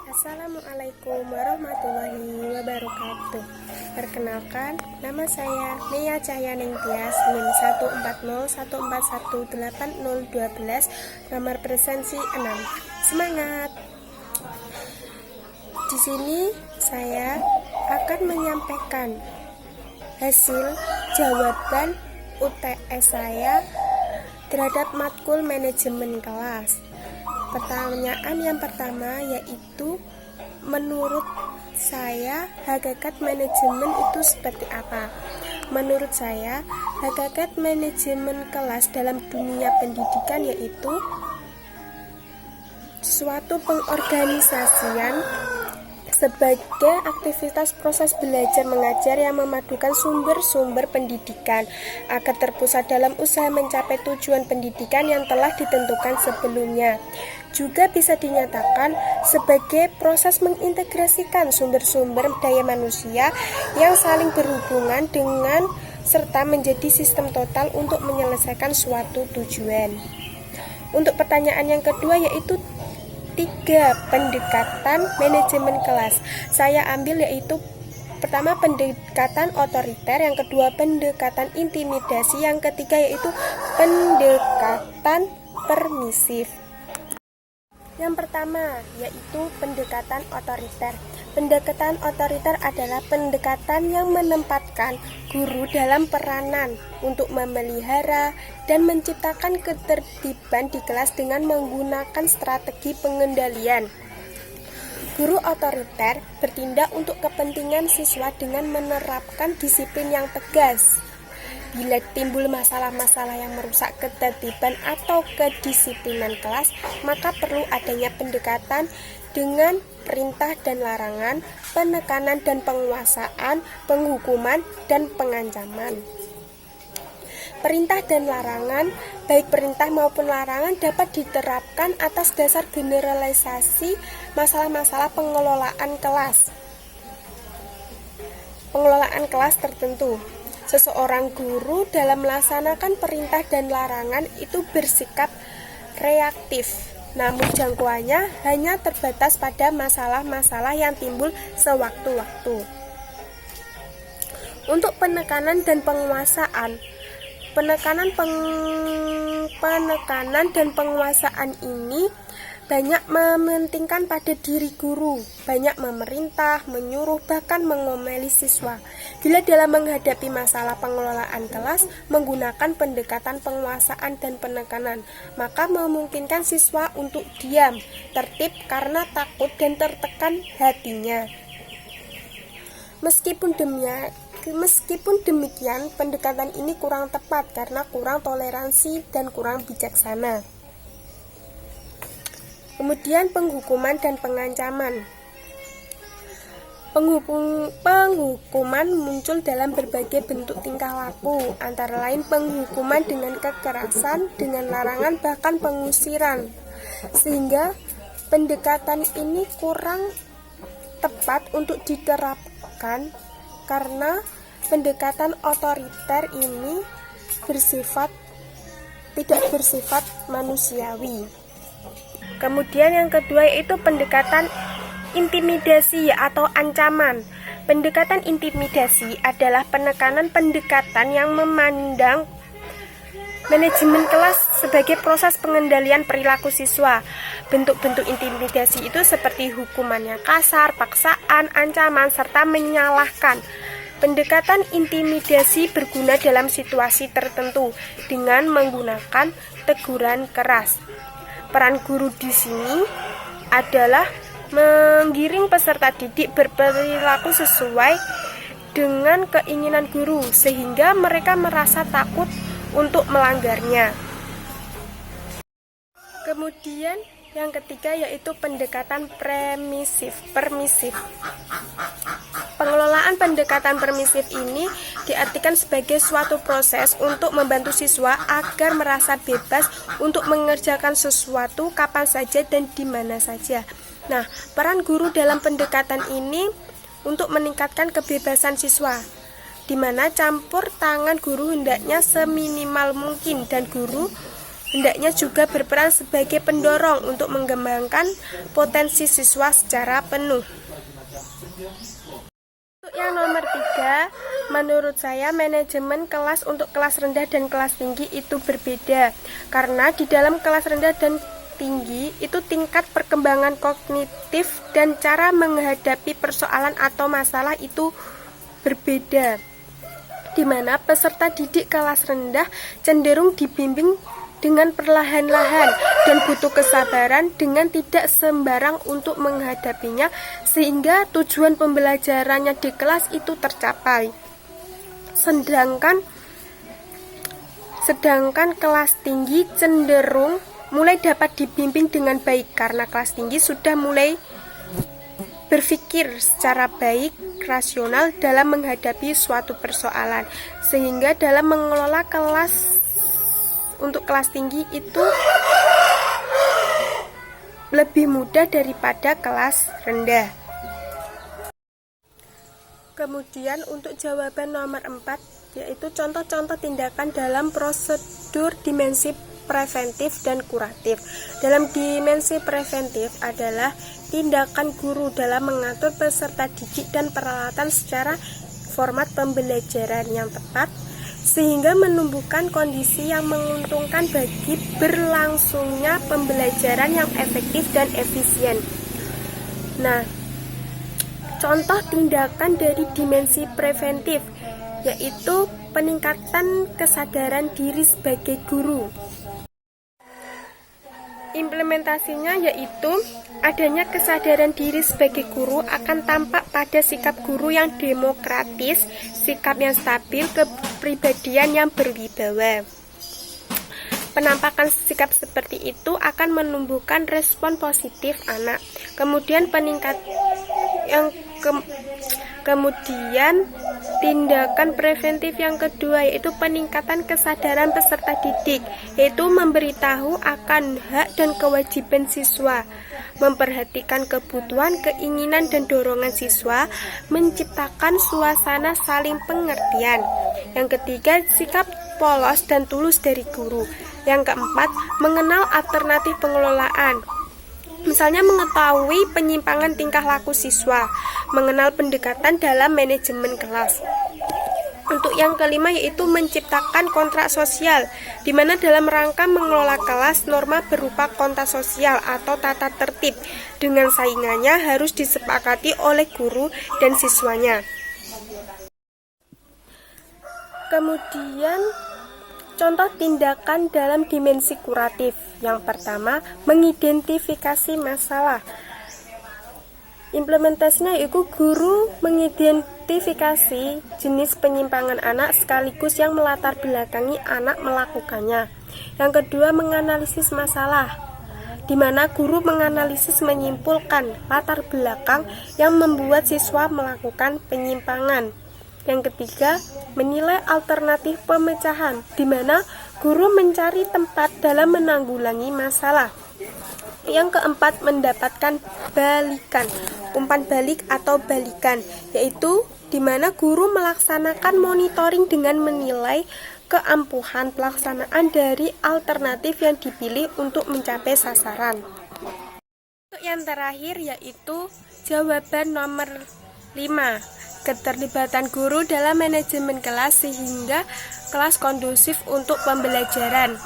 Assalamualaikum warahmatullahi wabarakatuh. Perkenalkan, nama saya Nia Cahyaning Tias, NIM 14014180012, nomor presensi 6. Semangat! Di sini saya akan menyampaikan hasil jawaban UTS saya terhadap matkul manajemen kelas. Pertanyaan yang pertama yaitu, menurut saya hakikat manajemen itu seperti apa? Menurut saya, hakikat manajemen kelas dalam dunia pendidikan yaitu suatu pengorganisasian sebagai aktivitas proses belajar mengajar yang memadukan sumber-sumber pendidikan agar terpusat dalam usaha mencapai tujuan pendidikan yang telah ditentukan sebelumnya. Juga bisa dinyatakan sebagai proses mengintegrasikan sumber-sumber daya manusia yang saling berhubungan dengan serta menjadi sistem total untuk menyelesaikan suatu tujuan. Untuk pertanyaan yang kedua yaitu 3 pendekatan manajemen kelas. Saya ambil yaitu pertama pendekatan otoriter, yang kedua pendekatan intimidasi, yang ketiga yaitu pendekatan permisif. Yang pertama yaitu pendekatan otoriter. Pendekatan otoriter adalah pendekatan yang menempatkan guru dalam peranan untuk memelihara dan menciptakan ketertiban di kelas dengan menggunakan strategi pengendalian. Guru otoriter bertindak untuk kepentingan siswa dengan menerapkan disiplin yang tegas. Bila timbul masalah-masalah yang merusak ketertiban atau kedisiplinan kelas, maka perlu adanya pendekatan dengan perintah dan larangan, penekanan dan penguasaan, penghukuman dan pengancaman. Perintah dan larangan, baik perintah maupun larangan dapat diterapkan atas dasar generalisasi masalah-masalah pengelolaan kelas. Pengelolaan kelas tertentu. Seseorang guru dalam melaksanakan perintah dan larangan itu bersikap reaktif, namun jangkauannya hanya terbatas pada masalah-masalah yang timbul sewaktu-waktu. Untuk penekanan dan penguasaan, penekanan dan penguasaan ini banyak mementingkan pada diri guru, banyak memerintah, menyuruh, bahkan mengomeli siswa. Bila dalam menghadapi masalah pengelolaan kelas menggunakan pendekatan penguasaan dan penekanan, maka memungkinkan siswa untuk diam, tertib karena takut dan tertekan hatinya. Meskipun demikian, pendekatan ini kurang tepat karena kurang toleransi dan kurang bijaksana. Kemudian penghukuman dan pengancaman. Penghukuman muncul dalam berbagai bentuk tingkah laku, antara lain penghukuman dengan kekerasan, dengan larangan, bahkan pengusiran. Sehingga pendekatan ini kurang tepat untuk diterapkan karena pendekatan otoriter ini tidak bersifat manusiawi. Kemudian yang kedua yaitu pendekatan intimidasi atau ancaman. Pendekatan intimidasi adalah penekanan pendekatan yang memandang manajemen kelas sebagai proses pengendalian perilaku siswa. Bentuk-bentuk intimidasi itu seperti hukumannya kasar, paksaan, ancaman, serta menyalahkan. Pendekatan intimidasi berguna dalam situasi tertentu dengan menggunakan teguran keras. Peran guru di sini adalah menggiring peserta didik berperilaku sesuai dengan keinginan guru sehingga mereka merasa takut untuk melanggarnya. Kemudian yang ketiga yaitu pendekatan permisif. Pengelolaan pendekatan permisif ini diartikan sebagai suatu proses untuk membantu siswa agar merasa bebas untuk mengerjakan sesuatu kapan saja dan di mana saja. Nah, peran guru dalam pendekatan ini untuk meningkatkan kebebasan siswa, di mana campur tangan guru hendaknya seminimal mungkin dan guru hendaknya juga berperan sebagai pendorong untuk mengembangkan potensi siswa secara penuh. Untuk yang nomor 3, menurut saya manajemen kelas untuk kelas rendah dan kelas tinggi itu berbeda. Karena di dalam kelas rendah dan tinggi itu tingkat perkembangan kognitif dan cara menghadapi persoalan atau masalah itu berbeda, di mana peserta didik kelas rendah cenderung dibimbing dengan perlahan-lahan dan butuh kesabaran dengan tidak sembarang untuk menghadapinya sehingga tujuan pembelajarannya di kelas itu tercapai. Sedangkan kelas tinggi cenderung mulai dapat dibimbing dengan baik karena kelas tinggi sudah mulai berpikir secara baik, rasional dalam menghadapi suatu persoalan, sehingga dalam mengelola kelas untuk kelas tinggi itu lebih mudah daripada kelas rendah. Kemudian untuk jawaban nomor 4, yaitu contoh-contoh tindakan dalam prosedur dimensi preventif dan kuratif. Dalam dimensi preventif adalah tindakan guru dalam mengatur peserta didik dan peralatan secara format pembelajaran yang tepat sehingga menumbuhkan kondisi yang menguntungkan bagi berlangsungnya pembelajaran yang efektif dan efisien. Nah, contoh tindakan dari dimensi preventif yaitu peningkatan kesadaran diri sebagai guru. Implementasinya yaitu adanya kesadaran diri sebagai guru akan tampak pada sikap guru yang demokratis, sikap yang stabil, kepribadian yang berwibawa. Penampakan sikap seperti itu akan menumbuhkan respon positif anak. Kemudian Kemudian tindakan preventif yang kedua yaitu peningkatan kesadaran peserta didik, yaitu memberitahu akan hak dan kewajiban siswa, memperhatikan kebutuhan, keinginan dan dorongan siswa, menciptakan suasana saling pengertian. Yang ketiga, sikap polos dan tulus dari guru. Yang keempat, mengenal alternatif pengelolaan. Misalnya mengetahui penyimpangan tingkah laku siswa, mengenal pendekatan dalam manajemen kelas. Untuk yang kelima yaitu menciptakan kontrak sosial, di mana dalam rangka mengelola kelas norma berupa kontrak sosial atau tata tertib dengan saingannya harus disepakati oleh guru dan siswanya. Kemudian contoh tindakan dalam dimensi kuratif. Yang pertama, mengidentifikasi masalah. Implementasinya yaitu guru mengidentifikasi jenis penyimpangan anak sekaligus yang melatar belakangi anak melakukannya. Yang kedua, menganalisis masalah, di mana guru menganalisis menyimpulkan latar belakang yang membuat siswa melakukan penyimpangan. Yang ketiga, menilai alternatif pemecahan, di mana guru mencari tempat dalam menanggulangi masalah. Yang keempat, mendapatkan balikan, umpan balik atau balikan, yaitu di mana guru melaksanakan monitoring dengan menilai keampuhan pelaksanaan dari alternatif yang dipilih untuk mencapai sasaran. Untuk yang terakhir yaitu jawaban nomor 5. Keterlibatan guru dalam manajemen kelas sehingga kelas kondusif untuk pembelajaran,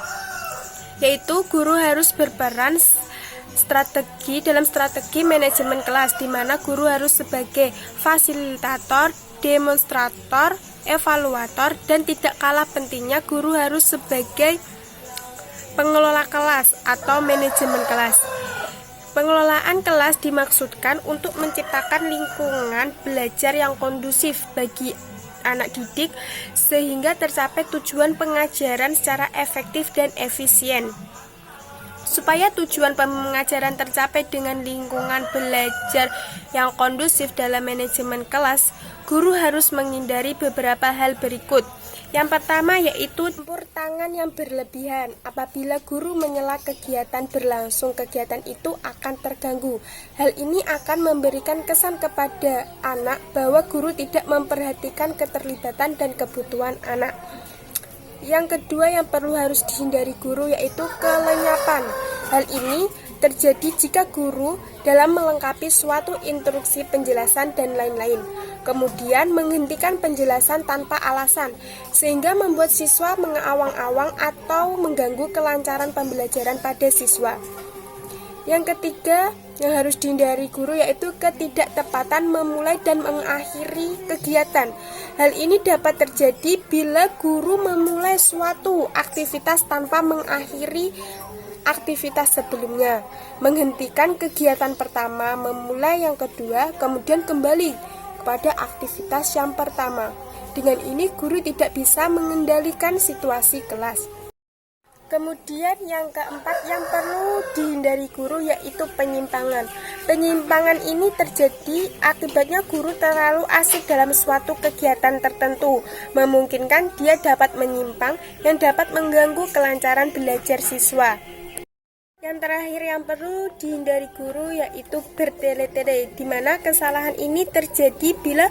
yaitu guru harus berperan dalam strategi manajemen kelas, di mana guru harus sebagai fasilitator, demonstrator, evaluator, dan tidak kalah pentingnya guru harus sebagai pengelola kelas atau manajemen kelas. Pengelolaan kelas dimaksudkan untuk menciptakan lingkungan belajar yang kondusif bagi anak didik sehingga tercapai tujuan pengajaran secara efektif dan efisien. Supaya tujuan pengajaran tercapai dengan lingkungan belajar yang kondusif dalam manajemen kelas, guru harus menghindari beberapa hal berikut. Yang pertama yaitu campur tangan yang berlebihan. Apabila guru menyela kegiatan berlangsung, kegiatan itu akan terganggu. Hal ini akan memberikan kesan kepada anak bahwa guru tidak memperhatikan keterlibatan dan kebutuhan anak. Yang kedua yang perlu harus dihindari guru yaitu kelenyapan. Hal ini terjadi jika guru dalam melengkapi suatu instruksi penjelasan dan lain-lain, kemudian menghentikan penjelasan tanpa alasan, sehingga membuat siswa mengawang-awang atau mengganggu kelancaran pembelajaran pada siswa. Yang ketiga yang harus dihindari guru yaitu ketidaktepatan memulai dan mengakhiri kegiatan. Hal ini dapat terjadi bila guru memulai suatu aktivitas tanpa mengakhiri aktivitas sebelumnya, menghentikan kegiatan pertama, memulai yang kedua, kemudian kembali kepada aktivitas yang pertama. Dengan ini guru tidak bisa mengendalikan situasi kelas. Kemudian yang keempat yang perlu dihindari guru yaitu penyimpangan. Penyimpangan ini terjadi akibatnya guru terlalu asik dalam suatu kegiatan tertentu, memungkinkan dia dapat menyimpang yang dapat mengganggu kelancaran belajar siswa. Yang terakhir yang perlu dihindari guru yaitu bertele-tele, di mana kesalahan ini terjadi bila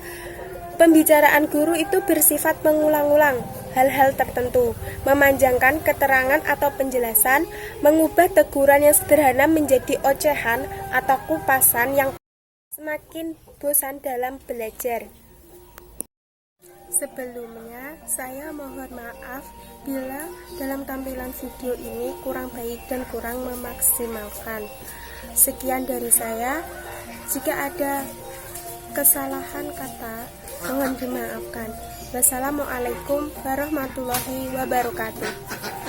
pembicaraan guru itu bersifat mengulang-ulang hal-hal tertentu, memanjangkan keterangan atau penjelasan, mengubah teguran yang sederhana menjadi ocehan atau kupasan yang semakin bosan dalam belajar. Sebelumnya, saya mohon maaf bila dalam tampilan video ini kurang baik dan kurang memaksimalkan. Sekian dari saya. Jika ada kesalahan kata, mohon dimaafkan. Wassalamualaikum warahmatullahi wabarakatuh.